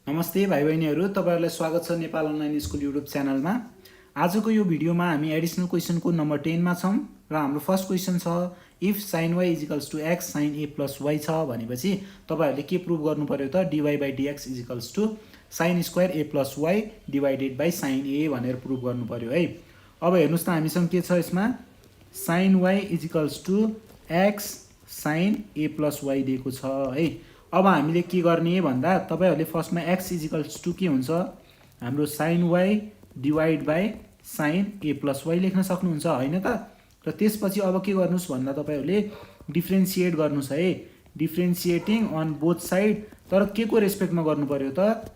नमस्ते भाइ बहिनीहरू, तपाईहरुलाई स्वागत छ नेपाल अनलाइन स्कुल युट्युब च्यानलमा। आजको यो भिडियोमा हामी एडिसनल क्वेशनको नम्बर 10 मा छौं र हाम्रो फर्स्ट क्वेशन छ if sin y x sin a y छ भनेपछि तपाईहरुले के प्रुभ गर्नु पर्यो त dy by dx sin square a y divided by sin a भनेर प्रुभ गर्नु पर्यो है। अब हेर्नुस् त हामीसँग के छ यसमा sin y x sin a y दिएको छ है। अब हामीले के गर्ने भन्दा तपाईहरुले फर्स्टमा x के हुन्छ हाम्रो sin y divide by sin a y लेख्न सक्नुहुन्छ हैन त। र त्यसपछि अब के गर्नुस् भन्दा तपाईहरुले डिफरेन्शिएट गर्नुस् है। डिफरेन्शिएटिङ अन बोथ साइड, तर के को रेस्पेक्टमा गर्नु पर्यो त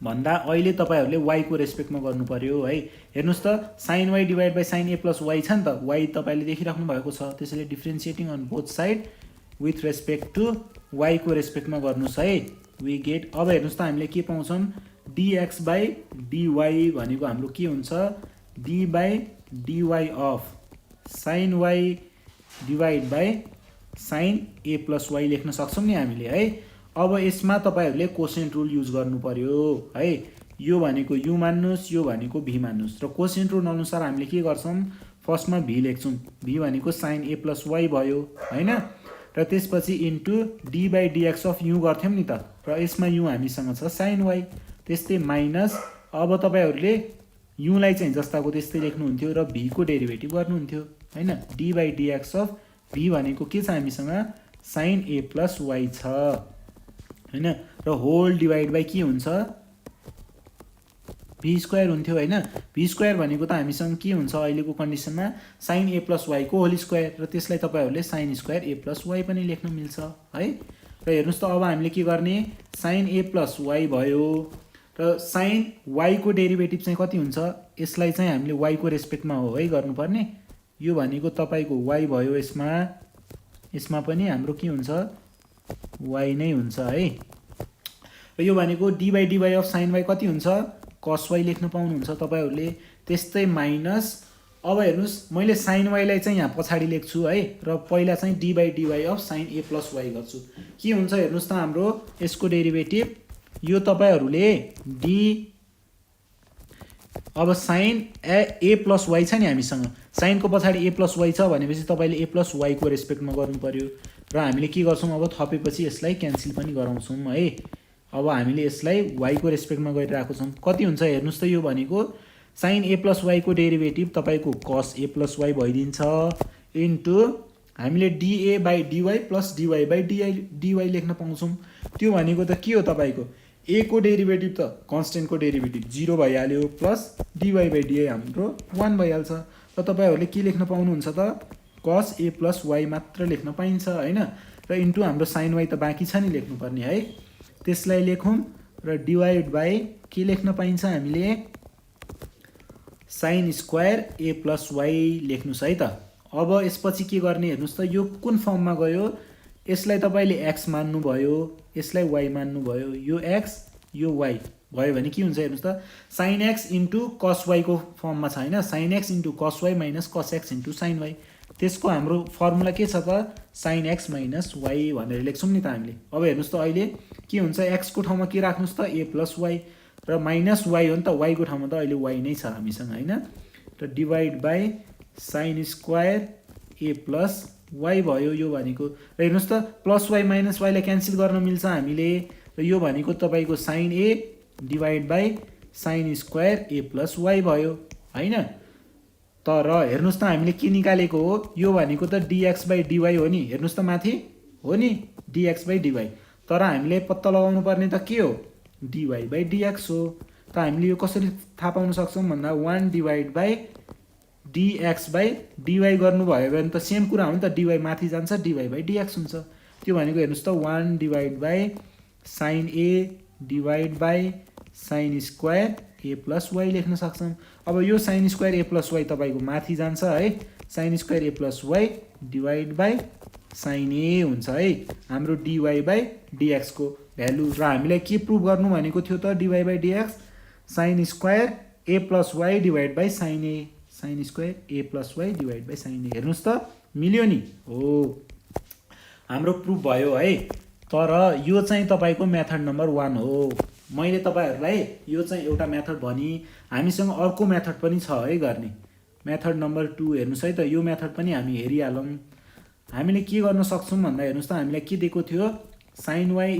भन्दा अहिले तपाईहरुले y को रेस्पेक्टमा गर्नु पर्यो है। हेर्नुस् त sin y divide by sin a y छ नि त, y तपाईले देखिराख्नु भएको छ। त्यसैले differentiating on both side with respect to y को रेस्पेक्टमा गर्नुस् है। वी गेट, अब हेर्नुस् त हामीले के पाउँछौं dx बाइ dy भनेको हाम्रो के हुन्छ d by dy of sin y divide by sin a y लेख्न सक्छौं नि हामीले है। अब यसमा तपाईहरुले कोसेन्ट रुल युज गर्नु पर्यो है। यो भनेको u मान्नुस्, यो भनेको v मान्नुस् र कोसेन्ट रुल अनुसार हामीले के गर्छौं फर्स्टमा v लेख्छौं। v भनेको sin a y भयो हैन, र त्यसपछि into d by dx of u गर्थ्यौं नि त, र यसमा u हामीसँग छ sin y। त्यस्तै माइनस, अब तपाईहरुले u लाई चाहिँ जस्ताको त्यस्तै लेख्नुहुन्थ्यो र v को डेरिभेटिभ गर्नुहुन्थ्यो हैन। d by dx of v भनेको के छ हामीसँग sin a y छ हैन, र होल डिवाइड बाइ के हुन्छ v स्क्वायर हुन्थ्यो हैन। v स्क्वायर भनेको त हामीसँग के हुन्छ अहिलेको कन्डिसनमा sin a y को होल स्क्वायर, र त्यसलाई तपाईहरुले sin स्क्वायर a y पनि लेख्न मिल्छ है। र हेर्नुस् त अब हामीले के गर्ने sin a y भयो, र sin y को डेरिभेटिभ चाहिँ कति हुन्छ यसलाई चाहिँ हामीले y को रेस्पेक्टमा हो है गर्नुपर्ने। यो भनेको तपाईको y भयो, यसमा पनि हाम्रो के हुन्छ y नै हुन्छ है। र यो भनेको d by dy of sin y कति हुन्छ cos y लेख्न पाउनुहुन्छ तपाईहरुले। त्यस्तै माइनस, अब हेर्नुस् मैले sin y लाई चाहिँ यहाँ पछाडी लेख्छु है, र पहिला चाहिँ d by dy of sin a y गर्छु। के हुन्छ हेर्नुस् त हाम्रो यसको डेरिभेटिभ यो तपाईहरुले d, अब sin a y छ नि हामीसँग, sin को पछाडी a y छ भनेपछि तपाईले a y को रेस्पेक्टमा गर्नु पर्यो, र हामीले के गर्छौं अब थपेपछि यसलाई क्यान्सल पनि गराउँछौं है। अब हामीले यसलाई y को रेस्पेक्टमा गरिरहेको छौं। कति हुन्छ हेर्नुस् त यो भनेको sin a y को डेरिभेटिभ तपाईको cos a y भइदिन्छ इन्टु हामीले dA by dy plus dy by dy लेख्न पाउँछौं। त्यो भनेको त के हो तपाईको a को डेरिभेटिभ त कन्स्टेन्ट को डेरिभेटिभ 0 भइहाल्यो, प्लस dy बाइ dy हाम्रो 1 भइहाल्छ। र तपाईहरुले के लेख्न पाउनुहुन्छ त cos a y मात्र लेख्न पाइन्छ हैन, र इन्टु हाम्रो sin y त बाँकी छ नि लेख्नु पर्ने है। त्यसलाई लेखौं र डिवाइड बाइ के लेख्न पाइन्छ हामीले sin स्क्वायर a y लेख्नुस् है त। अब यसपछि के गर्ने हेर्नुस् त यो कुन फर्ममा गयो, यसलाई तपाईले x मान्नु भयो, यसलाई y मान्नु भयो, यो x यो y भयो भने के हुन्छ हेर्नुस् त sin x into cos y को फर्ममा छ हैन। sin x into cos y minus cos x into sin y, त्यसको हाम्रो फर्मुला के छ त sin x माइनस y भनेर लेख्छौं नि त हामीले। अब हेर्नुस् त अहिले के हुन्छ x को ठाउँमा के राख्नुस् त a y, र माइनस y हो नि त, y को ठाउँमा त अहिले y नै छ हामीसँग हैन। र divide by sin square a y भयो यो भनेको, र हेर्नुस् त प्लस y माइनस y लाई क्यान्सल गर्न मिल्छ हामीले, र यो भनेको तपाईको sin a divide by sin square a y भयो हैन। तर हेर्नुस् त हामीले के निकालेको हो, यो भनेको त dx बाइ dy हो नि, हेर्नुस् त माथि हो नि dx बाइ dy, तर हामीले पत्ता लगाउनु पर्ने त के हो dy बाइ dx हो। त हामीले यो कसरी थाहा पाउन सक्छौं भन्दा 1 divide by dx by dy गर्नु भयो भने त सेम कुरा हो नि त, dy माथि जान्छ dy बाइ dx हुन्छ। त्यो भनेको हेर्नुस् त 1 divide by sin a divide by sin square a y लेख्न सक्छौं। अब यो sin स्क्वायर a y तपाईको माथि जान्छ है, sin square a y divide by sin a हुन्छ है हाम्रो dy बाइ dx को भ्यालु। र हामीलाई के प्रुभ गर्नु भनेको थियो त dy by dx sin square a y divide by sin a, sin square a y divide by sin a। हेर्नुस् त मिल्यो नि हो, हाम्रो प्रुफ भयो है। तर यो चाहिँ तपाईको मेथड नम्बर 1 हो। मैले तपाईहरुलाई यो चाहिँ एउटा मेथड भनी हामीसँग अर्को मेथड पनि छ है गर्ने मेथड नम्बर 2 हेर्नुस् है त यो मेथड पनि हामी हेरिहालौं हामीले के गर्न सक्छौं भन्दा हेर्नुस् त हामीलाई के दिएको थियो sin y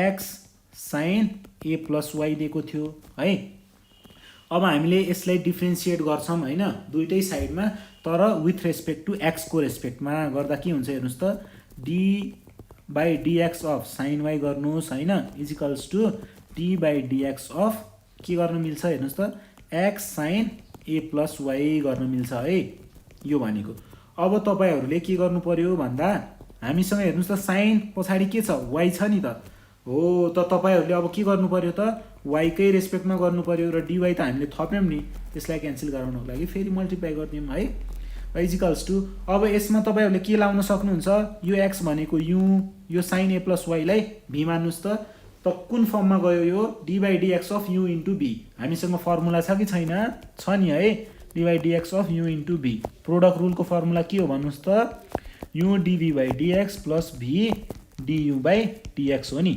x sin a plus y दिएको थियो है अब हामीले यसलाई डिफरेन्शिएट गर्छौं हैन दुईटै साइडमा तर विथ रेस्पेक्ट टु x को रेस्पेक्टमा गर्दा के हुन्छ हेर्नुस् त d by dx of sin y गर्नुस् हैन d by dx of के गर्न मिल्छ हेर्नुस् त x sin a plus y गर्न मिल्छ है यो भनेको अब तपाईहरुले के गर्नु पर्यो भन्दा हामीसँग हेर्नुस् त sin पछाडी के छ y छ नि त हो त तपाईहरुले अब के गर्नु पर्यो त y कै रेस्पेक्टमा गर्नु पर्यो र dy त हामीले थप्यौं नि त्यसलाई क्यान्सल गराउनको लागि फेरि मल्टिप्लाई गर्दियौं है अब यसमा तपाईहरुले के लाउन सक्नुहुन्छ यो x भनेको u यो sin a plus y लाई v मान्नुस् त कुन फर्ममा गयो यो d by dx of u into b हामीसँग फर्मुला छ कि छैन छ नि है d by dx of u into b product रुलको फर्मुला के हो भन्नुस् त u dv by dx plus v du by dx हो नि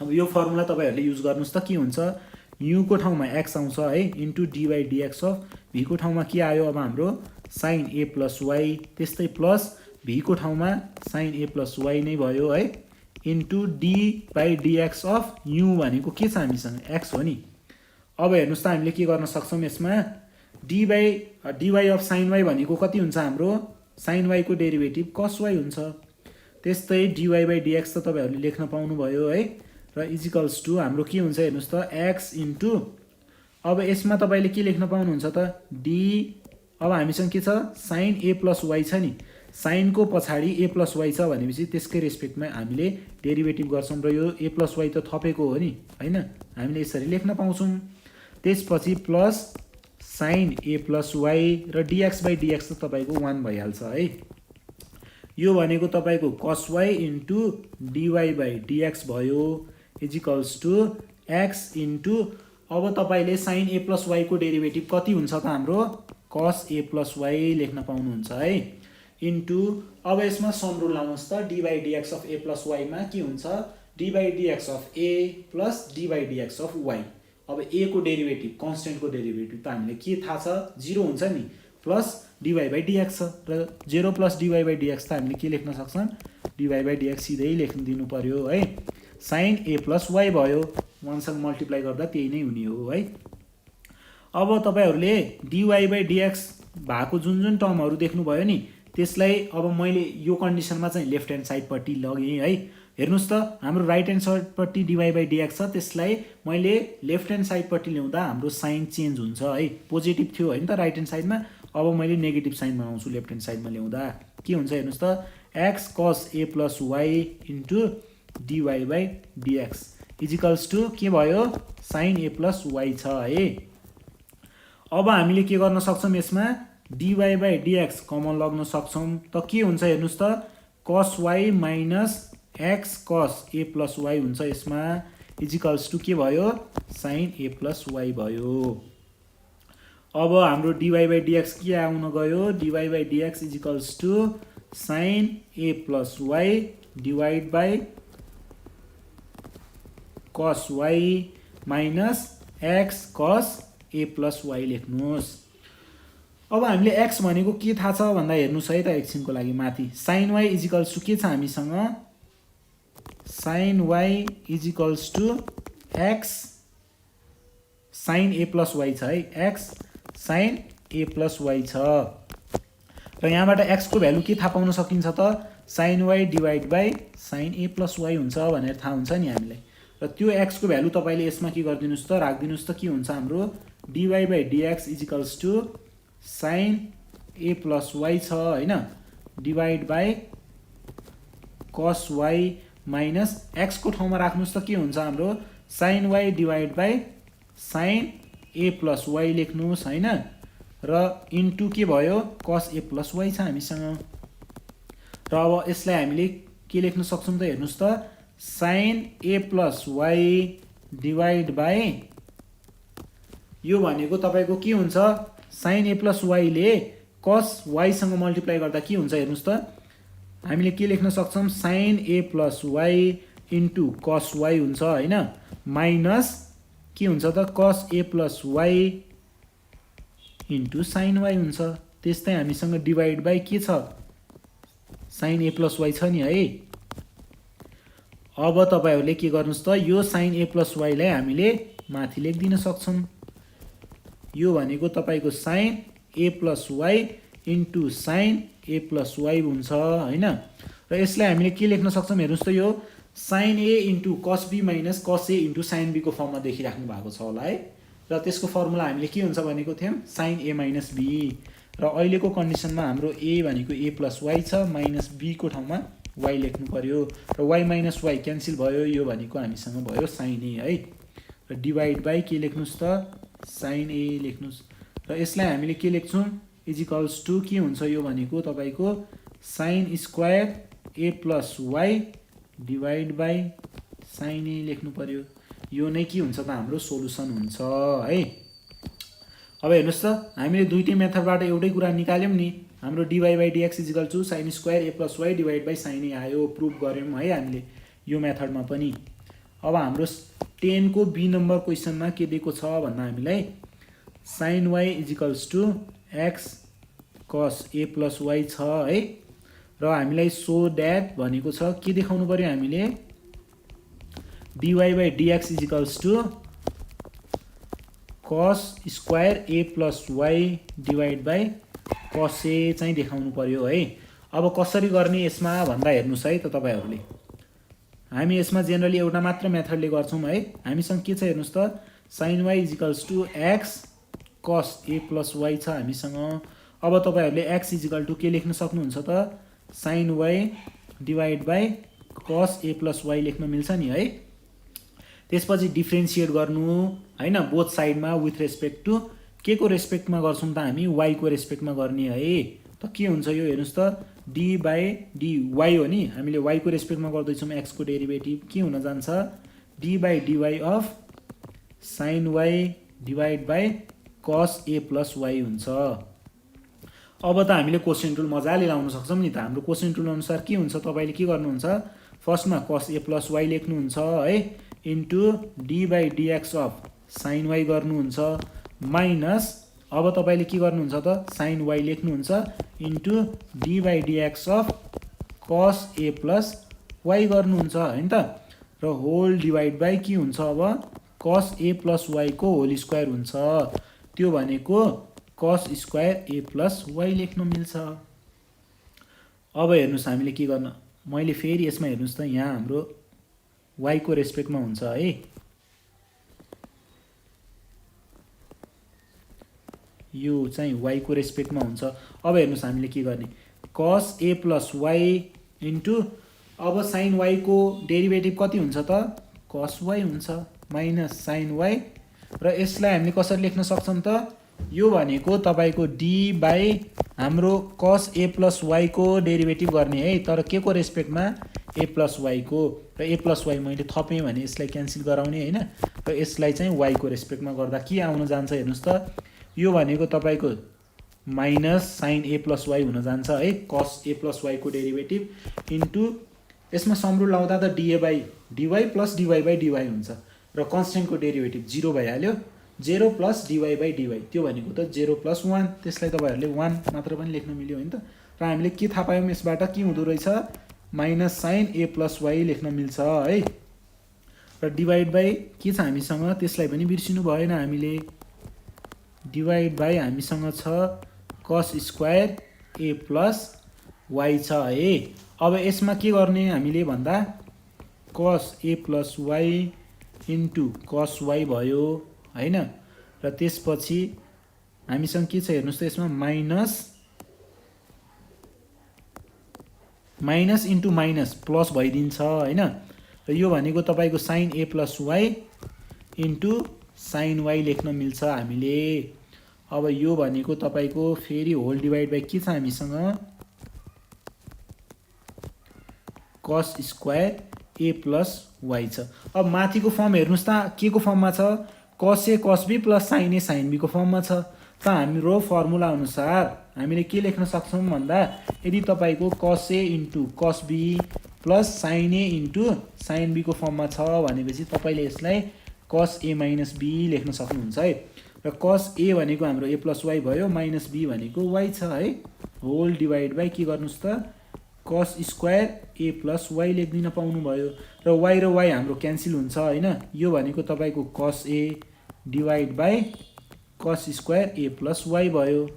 अब यो फर्मुला तपाईहरुले युज गर्नुस् त के हुन्छ u को ठाउँमा x आउँछ है into d by dx of v को ठाउँमा के आयो अब हाम्रो sin a plus y त्यस्तै प्लस v को ठाउँमा sin a plus y नै भयो है into d by dx of u भनेको के छ हामीसँग x हो नि अब हेर्नुस् त हामीले के गर्न सक्छौं यसमा dy of sin y भनेको कति हुन्छ हाम्रो sin y को डेरिभेटिभ cos y हुन्छ त्यस्तै dy by dx त तपाईहरुले लेख्न पाउनु भयो है र इक्वल्स टु हाम्रो के हुन्छ हेर्नुस् त x इन्टु अब यसमा तपाईले के लेख्न पाउनुहुन्छ त d अब हामीसँग के छ sin a plus y छ नि sin को पछाडी a plus y छ भनेपछि त्यसकै रेस्पेक्टमा हामीले डेरिभेटिभ गर्छौं र यो a plus y त थपेको हो नि हैन हामीले यसरी लेख्न पाउँछौं त्यसपछि plus sin a plus y र dx by dx त तपाईको 1 भइहाल्छ है यो भनेको तपाईको cos y into dy by dx भयो इक्वल्स टु x इन्टु अब तपाईले sin a plus y को डेरिभेटिभ कति हुन्छ त हाम्रो cos a plus y लेख्न पाउनुहुन्छ है इन्टु अब यसमा सम रुल लाउनुस् त d by dx of a plus y मा के हुन्छ d by dx of a plus d by dx of y अब a को डेरिभेटिभ कन्स्टेन्ट को डेरिभेटिभ त हामीले के थाहा छ 0 हुन्छ नि प्लस dy by dx छ र 0 प्लस dy by dx त हामीले के लेख्न सक्छौं dy by dx सिधै लेख्न दिनु पर्यो है sin a plus y भयो 1 सँग मल्टिप्लाई गर्दा त्यही नै हुने हो है अब तपाईहरुले dy by dx भएको जुन टर्महरु देख्नु भयो नि त्यसलाई अब मैले यो कन्डिसनमा चाहिँ लेफ्ट ह्यान्ड साइड पट्टि लगे है हेर्नुस् त हाम्रो राइट ह्यान्ड साइड पट्टि dy by dx छ त्यसलाई मैले लेफ्ट ह्यान्ड साइड पट्टि ल्याउँदा हाम्रो साइन चेन्ज हुन्छ है पोजिटिभ थियो हैन त राइट ह्यान्ड साइडमा अब मैले नेगेटिभ साइन बनाउँछु लेफ्ट ह्यान्ड साइडमा ल्याउँदा के हुन्छ हेर्नुस् त x cos a plus y into dy by dx equals to के भयो sin a plus y छ है अब हामीले के गर्न सक्छौं यसमा dy by dx कमन लग्न सक्छौं त के हुन्छ हेर्नुस् त cos y minus x cos a plus y हुन्छ यसमा इक्वल्स टु के भयो sin a plus y भयो अब हाम्रो dy by dx के आउन गयो dy by dx equals to sin a plus y divide by cos y minus x cos a plus y लेख्नुस् अब हामीले x भनेको के थाहा छ भन्दा हेर्नुस् है त एकछिनको लागि माथि sin y इक्वल्स टु के छ हामीसँग sin y equals to x sin a plus y छ है x sin a plus y छ र यहाँबाट x को भ्यालु के थाहा पाउन सकिन्छ त sin y divide by sin a plus y हुन्छ भनेर थाहा हुन्छ नि हामीलाई र त्यो x को भ्यालु तपाईले यसमा के गर्दिनुस् त राख्दिनुस् त के हुन्छ हाम्रो dy by dx equals to sin a plus y छ हैन divide by cos y minus x को ठाउँमा राख्नुस् त के हुन्छ हाम्रो sin y divide by sin a plus y लेख्नुस् हैन र इन्टु के भयो cos a plus y छ हामीसँग र अब यसलाई हामीले के लेख्न सक्छौं त हेर्नुस् त sin a plus y divide by यो भनेको तपाईको के हुन्छ sin a plus y ले cos y सँग मल्टिप्लाई गर्दा के हुन्छ हेर्नुस् त हामीले के लेख्न सक्छौं sin a plus y into cos y हुन्छ हैन माइनस के हुन्छ त cos a plus y into sin y हुन्छ। त्यस्तै हामीसँग डिभाइड बाई के छ sin a प्लस y छ नि है। अब तपाईहरुले के गर्नुस् त यो sin a प्लस y लाई हामीले माथि लेखिदिन सक्छौं। यो भनेको तपाईको sin a plus y into sin a plus y हुन्छ हैन। र यसलाई हामीले के लेख्न सक्छौं हेर्नुस् त यो sin a into cos b minus cos a into sin b को फर्ममा देखिराख्नु भएको छ होला है। र त्यसको फर्मुला हामीले के हुन्छ भनेको थियौं sin a माइनस b। र अहिलेको कन्डिसनमा हाम्रो a भनेको a प्लस y छ माइनस b को ठाउँमा y लेख्नु पर्यो र y माइनस y क्यान्सल भयो। यो भनेको हामीसँग भयो sin a है। र डिभाइड बाइ के लेख्नुस् त sin a लेख्नुस्। र यसलाई हामीले के लेख्छौं इक्वल्स टु के हुन्छ यो भनेको तपाईको sin square a plus y divide by sin a लेख्नु पर्यो। यो नै के हुन्छ त हाम्रो सोलुसन हुन्छ है। अब हेर्नुस् त हामीले दुईटै मेथडबाट एउटै कुरा निकाल्यौं नि। हाम्रो dy by dx equal to sin square a plus y divide by sin a आयो। प्रुफ गर्यौं है हामीले यो मेथडमा पनि। अब हाम्रो 10 को बी नम्बर क्वेशनमा के दिएको छ भन्दा हामीलाई sin y equals to x cos a plus y छ है। र हामीलाई सो दैट भनेको छ के देखाउनु पर्यो हामीले dy by dx equals to cos square a plus y divide by cos a चाहिँ देखाउनु पर्यो है। अब कसरी गर्ने यसमा भन्दा हेर्नुस् है त तपाईहरुले। हामी यसमा जेनरली एउटा मात्र मेथडले गर्छौं है। हामीसँग के छ हेर्नुस् त sin y equals to x cos a plus y छ हामीसँग। अब तपाईहरुले x इक्वल टु के लेख्न सक्नुहुन्छ त sin y divide by cos a plus y लेख्न मिल्छ नि है। त्यसपछि डिफरेन्शिएट गर्नु हैन बोथ साइडमा विथ रेस्पेक्ट टु के को रेस्पेक्टमा गर्छौं त हामी y को रेस्पेक्टमा गर्ने है। त के हुन्छ यो हेर्नुस् त d बाइ dy हो नि। हामीले y को रेस्पेक्टमा गर्दै छौं x को डेरिभेटिभ के हुन जान्छ d by dy of sin y divide by cos a plus y हुन्छ। अब त हामीले कोसेन्ट रुल मजाले लाउन सक्छौं नि त। हाम्रो कोसेन्ट रुल अनुसार के हुन्छ तपाईले के गर्नुहुन्छ फर्स्टमा cos a प्लस y लेख्नुहुन्छ है into d by dx of sin y गर्नुहुन्छ माइनस अब तपाईले के गर्नुहुन्छ त sin y लेख्नुहुन्छ into d by dx of cos a plus y गर्नुहुन्छ हैन त। र होल डिभाइड बाइ के हुन्छ अब cos a प्लस y को होल स्क्वायर हुन्छ। त्यो भनेको cos square a plus y लेख्न मिल्छ। अब हेर्नुस् हामीले के गर्न मैले फेरि यसमा हेर्नुस् त यहाँ हाम्रो y को रेस्पेक्टमा हुन्छ है। यो चाहिँ y को रेस्पेक्टमा हुन्छ। अब हेर्नुस् हामीले के गर्ने cos a plus y into अब sin y को डेरिभेटिभ कति हुन्छ त cos y हुन्छ माइनस sin y। र यसलाई हामीले कसरी लेख्न सक्छौं त यो भनेको तपाईको d बाइ हाम्रो cos a प्लस y को डेरिभेटिभ गर्ने है तर के को रेस्पेक्टमा a प्लस y को। र a प्लस y मैले थपेँ भने यसलाई क्यान्सल गराउने हैन। र यसलाई चाहिँ y को रेस्पेक्टमा गर्दा के आउन जान्छ हेर्नुस् त यो भनेको तपाईको minus sin a plus y हुन जान्छ है cos a प्लस y को डेरिभेटिभ इन्टु यसमा सम रुल लाउँदा त dA by dy plus dy by dy हुन्छ। र कन्स्टेन्ट को डेरिभेटिभ 0 भइहाल्यो 0 प्लस dy बाइ dy त्यो भनेको त 0 प्लस 1 त्यसलाई तपाईहरुले 1 मात्र पनि लेख्न मिल्यो हैन त। र हामीले के थाहा पायौं यसबाट के हुँदो रहेछ minus sin a plus y लेख्न मिल्छ है। र डिभाइड बाइ के छ हामीसँग त्यसलाई पनि बिर्सिनु भएन हामीले डिभाइड बाइ हामीसँग छ cos square a plus y छ है। अब यसमा के गर्ने हामीले भन्दा cos a plus y into cos y भयो हैन। र त्यसपछि हामीसँग के छ हेर्नुस् त यसमा माइनस इन्टु माइनस प्लस भइदिन्छ हैन। र यो भनेको तपाईको sin a plus y into sin y लेख्न मिल्छ हामीले। अब यो भनेको तपाईको फेरि होल डिभाइड बाइ के छ हामीसँग cos square a plus y छ। अब माथिको फर्म हेर्नुस् त के को फर्ममा छ cos a cos b plus sin a sin b को फर्ममा छ। त हाम्रो फर्मुला अनुसार हामीले के लेख्न सक्छौं भन्दा यदि तपाईको cos a into cos b plus sine A into sine बीको फर्ममा छ भनेपछि तपाईँले यसलाई कस ए माइनस बी लेख्न सक्नुहुन्छ है। र कस ए भनेको हाम्रो ए प्लस वाई भयो, माइनस बी भनेको वाई छ है, होल डिभाइड बाई के गर्नुहोस् त कस स्क्वायर ए प्लस वाई लेखिदिन पाउनुभयो। र वाई हाम्रो क्यान्सल हुन्छ होइन, यो भनेको तपाईँको cos A divide by cos square A plus Y भयो।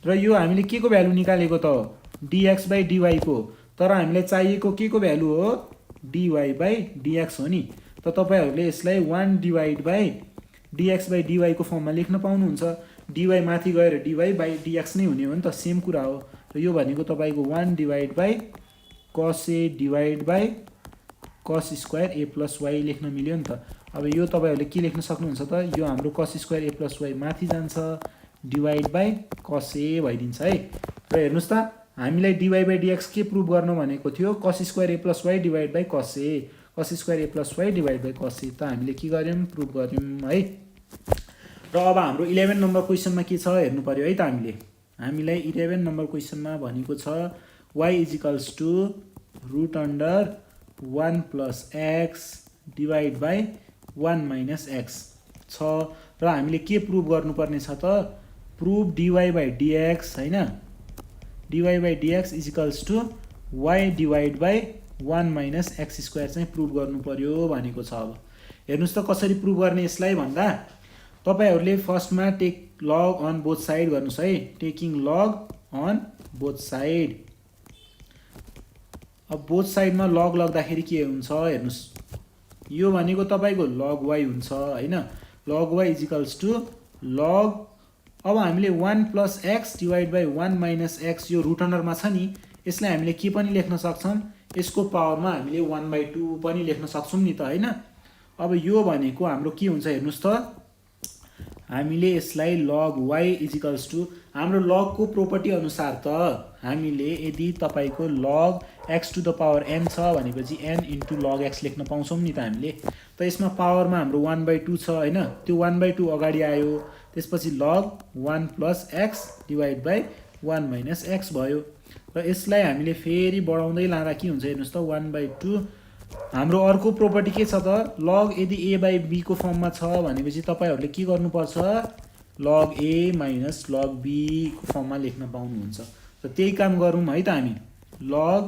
र यो हामीले के को भ्यालु निकालेको त डिएक्स बाई डिवाईको, तर हामीलाई चाहिएको के को भ्यालु हो डिवाई बाई डिएक्स हो नि। त तपाईँहरूले यसलाई 1 डिभाइड बाई डिएक्स बाई डिवाईको फर्ममा लेख्न पाउनुहुन्छ। डिवाई माथि गएर डिवाई बाई डिएक्स नै हुने हो नि त, सेम कुरा हो। र यो भनेको तपाईँको 1 divide by cos A divide by cos square A plus y लेख्न मिल्यो नि त। अब यो तपाईँहरूले के लेख्न सक्नुहुन्छ त, यो हाम्रो कस स्क्वायर ए प्लस वाई माथि जान्छ, डिभाइड बाई कस ए भइदिन्छ है। र हेर्नुहोस् त हामीलाई डिवाई बाई डिएक्स के प्रुभ गर्न भनेको थियो, cos square A plus Y divide by cos A, cos square A plus Y divide by cos A. त हामीले के गर्यौँ प्रुभ गर्यौँ है। र अब हाम्रो 11 नम्बर क्वेसनमा के छ हेर्नु पर्यो है त। हामीलाई 11 नम्बर क्वेसनमा भनेको छ y equals to root under 1 plus x divide by 1 minus x छ। र हामीले के प्रुभ गर्नुपर्ने छ त, प्रुभ डिवाई बाई डिएक्स होइन, dy by dx equals to y divide by 1 minus x square चाहिँ प्रुभ गर्नु पर्यो भनेको छ। अब हेर्नुहोस् त कसरी प्रुभ गर्ने यसलाई भन्दा, तपाईँहरूले फर्स्टमा take log on both side गर्नुहोस् है, taking log on both side. अब बोथ साइडमा लग लग्दाखेरि के हुन्छ हेर्नुहोस्, यो भनेको तपाईँको लग वाई हुन्छ होइन, लग वाई इजिकल्स टु लग, अब हामीले 1 plus x divide by 1 minus x यो रुट अन्डरमा छ नि, यसलाई हामीले के पनि लेख्न सक्छौँ, यसको पावरमा हामीले 1/2 पनि लेख्न सक्छौँ नि त होइन। अब यो भनेको हाम्रो के हुन्छ हेर्नुहोस् त, हामीले यसलाई लग वाई इजिकल्स टु हाम्रो लगको प्रोपर्टी अनुसार त हामीले यदि तपाईँको log X to the power N छ भनेपछि एन इन्टु लग एक्स लेख्न पाउँछौँ नि त हामीले। त यसमा पावरमा हाम्रो 1/2 छ होइन, त्यो 1/2 अगाडि आयो, त्यसपछि लग 1 plus x divide by 1 minus x भयो। र यसलाई हामीले फेरि बढाउँदै लाँदा के हुन्छ हेर्नुहोस् त 1/2। हाम्रो अर्को प्रोपर्टी के छ त, लग यदि ए बाई बी को फर्ममा छ भनेपछि तपाईँहरूले के गर्नुपर्छ, लग ए माइनस लग बी को फर्ममा लेख्न पाउनुहुन्छ। र त्यही काम गरौँ है त हामी, लग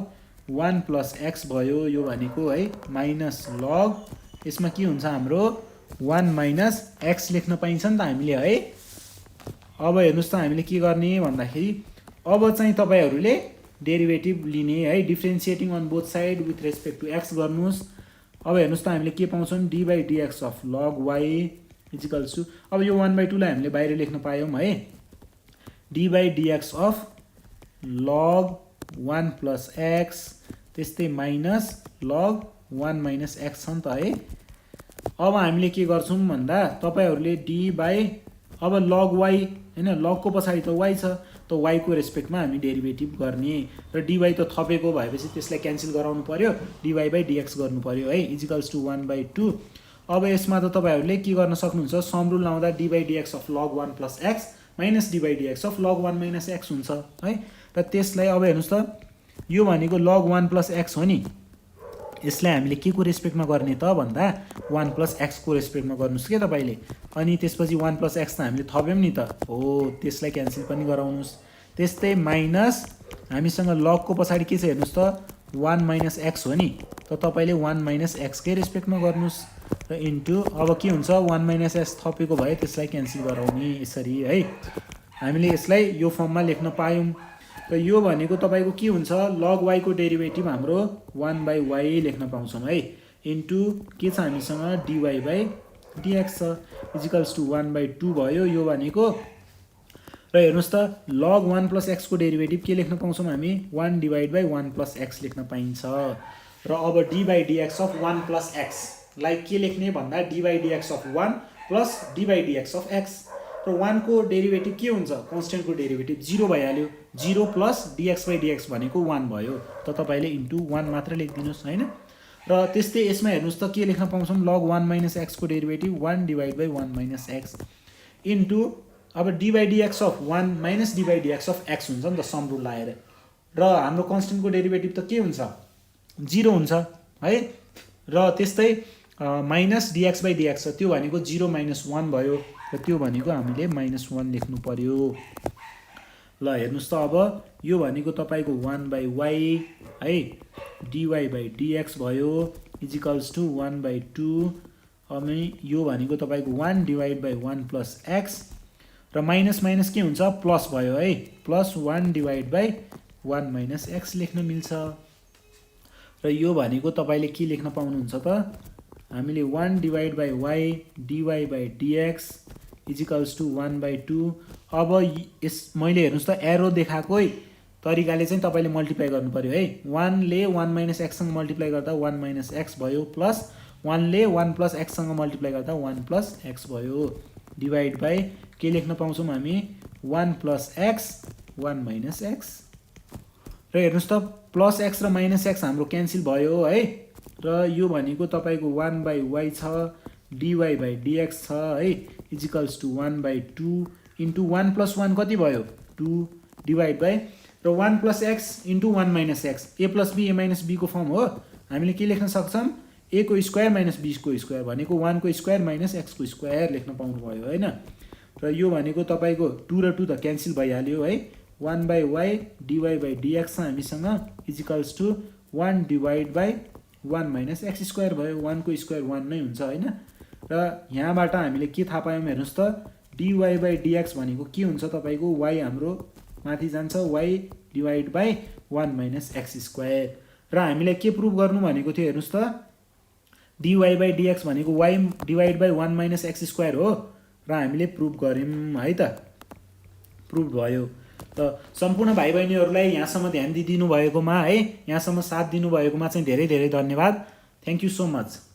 1 प्लस एक्स भयो यो भनेको है, माइनस लग यसमा के हुन्छ हाम्रो 1 माइनस एक्स लेख्न पाइन्छ नि त हामीले है। अब हेर्नुहोस् त हामीले के गर्ने भन्दाखेरि, अब चाहिँ तपाईँहरूले डेरिभेटिभ लिने है, differentiating on both side with respect to x गर्नुहोस्। अब हेर्नुहोस् त हामीले के पाउँछौँ, d by dx of log y equals to, अब यो 1/2 लाई हामीले बाहिर लेख्न पायौँ है, d by dx of log 1 plus x त्यस्तै माइनस लग 1 माइनस एक्स छ नि त है। अब हामीले के गर्छौँ भन्दा, तपाईँहरूले डी बाई, अब लग वाई होइन, लगको पछाडि त वाई छ, त वाईको रेस्पेक्टमा हामी डेरिभेटिभ गर्ने, र डिवाई त थपेको भएपछि त्यसलाई क्यान्सल गराउनु पर्यो, डिवाई बाई डिएक्स गर्नु पर्यो है, इजिकल्स टु 1/2। अब यसमा त तपाईँहरूले के गर्न सक्नुहुन्छ, सम रुल लाउँदा D by dx of log 1 plus x minus D by dx of log 1 minus x हुन्छ है। र त्यसलाई अब हेर्नुहोस् त यो भनेको लग 1 प्लस एक्स हो नि, यसलाई हामीले के को रेस्पेक्टमा गर्ने त भन्दा 1 प्लस एक्सको रेस्पेक्टमा गर्नुहोस् के तपाईँले। अनि त्यसपछि 1 प्लस एक्स त हामीले थप्यौँ नि त हो, त्यसलाई क्यान्सल पनि गराउनुहोस्। त्यस्तै माइनस हामीसँग लगको पछाडि के छ हेर्नुहोस् त 1 माइनस एक्स हो नि, त तपाईँले 1 माइनस एक्सकै रेस्पेक्टमा गर्नुहोस्। र इन्टु अब के हुन्छ 1 माइनस एक्स थपेको भयो त्यसलाई क्यान्सल गराउने यसरी है। हामीले यसलाई यो फर्ममा लेख्न पायौँ। र यो भनेको तपाईँको के हुन्छ, लग वाईको डेरिभेटिभ हाम्रो 1/y लेख्न पाउँछौँ है, इन्टु के छ हामीसँग डिवाई बाई डिएक्स छ इजिकल्स टु 1/2 भयो यो भनेको। र हेर्नुहोस् त लग 1 प्लस एक्सको डेरिभेटिभ के लेख्न पाउँछौँ हामी, 1 डिभाइड बाई 1 प्लस एक्स लेख्न पाइन्छ। र अब D by dx of 1 plus एक्सलाई के लेख्ने भन्दा, D by dx of 1 plus D by dx of X. र 1 को डेरिभेटिभ के हुन्छ, कन्स्टेन्टको डेरिभेटिभ 0 भइहाल्यो, 0 प्लस डिएक्स बाई डिएक्स भनेको 1 भयो, त तपाईँले इन्टु 1 मात्र लेखिदिनुहोस् होइन। र त्यस्तै यसमा हेर्नुहोस् त के लेख्न पाउँछौँ, लग 1 माइनस एक्सको derivative 1 divide by 1 minus X into अब D by dx of 1 minus D by dx of X हुन्छ नि त सम रुल लाएर। र हाम्रो कन्स्टेन्टको डेरिभेटिभ त के हुन्छ, 0 हुन्छ है। र त्यस्तै माइनस डिएक्स बाई डिएक्स छ, त्यो भनेको 0 माइनस 1 भयो, र त्यो भनेको हामीले -1 लेख्नु पर्यो। ल हेर्नुहोस् त, अब यो भनेको तपाईँको 1 बाई वाई है, डिवाई बाई डिएक्स भयो इजिकल्स टु 1/2। अनि यो भनेको तपाईँको 1 डिवाइड बाई 1 प्लस एक्स, र माइनस माइनस के हुन्छ, प्लस भयो है, plus 1 divide by 1 minus x लेख्न मिल्छ। र यो भनेको तपाईँले के लेख्न पाउनुहुन्छ त, हामीले 1 divide by y dy by dx equals to 1/2। अब यस मैले हेर्नुहोस् त एरो देखाएकै तरिकाले चाहिँ तपाईँले मल्टिप्लाई गर्नु पर्यो है। 1 ले 1 माइनस एक्ससँग मल्टिप्लाई गर्दा 1 माइनस एक्स भयो, प्लस 1 ले 1 प्लस एक्ससँग मल्टिप्लाई गर्दा 1 प्लस एक्स भयो, डिवाइड बाई के लेख्न पाउँछौँ हामी, 1 प्लस एक्स 1 माइनस एक्स। र हेर्नुहोस् त प्लस एक्स र माइनस एक्स हाम्रो क्यान्सल भयो है। र यो भनेको तपाईँको 1 बाई वाई छ, डिवाई बाई डिएक्स छ है, इजिकल्स टु 1/2 इन्टु 1 प्लस 1 कति भयो, 2 डिवाइड बाई, र 1 plus X into 1 minus X, A plus B A minus बीको फर्म हो। हामीले के लेख्न सक्छौँ, ए को स्क्वायर माइनस बी को स्क्वायर भनेको 1 को स्क्वायर माइनस एक्स को स्क्वायर लेख्न पाउनुभयो होइन। र यो भनेको तपाईँको 2 र 2 त क्यान्सल भइहाल्यो है, 1 by y dy by dx छ हामीसँग, equals to 1 divide by 1 minus x square भयो, 1 को स्क्वायर 1 नै हुन्छ होइन। र यहाँबाट हामीले के थाहा पायौँ हेर्नुहोस् त, डिवाई बाई डिएक्स भनेको के हुन्छ तपाईँको, वाई हाम्रो माथि जान्छ, y divide by 1 minus x square. र हामीले के प्रुभ गर्नु भनेको थियो हेर्नुहोस् त, डिवाई बाई डिएक्स भनेको y divide by 1 minus x square हो, र हामीले प्रुभ गऱ्यौँ है त, प्रुभ भयो। त सम्पूर्ण भाइ बहिनीहरूलाई यहाँसम्म ध्यान दिइदिनु भएकोमा है, यहाँसम्म साथ दिनुभएकोमा चाहिँ धेरै धेरै धन्यवाद। Thank you so much.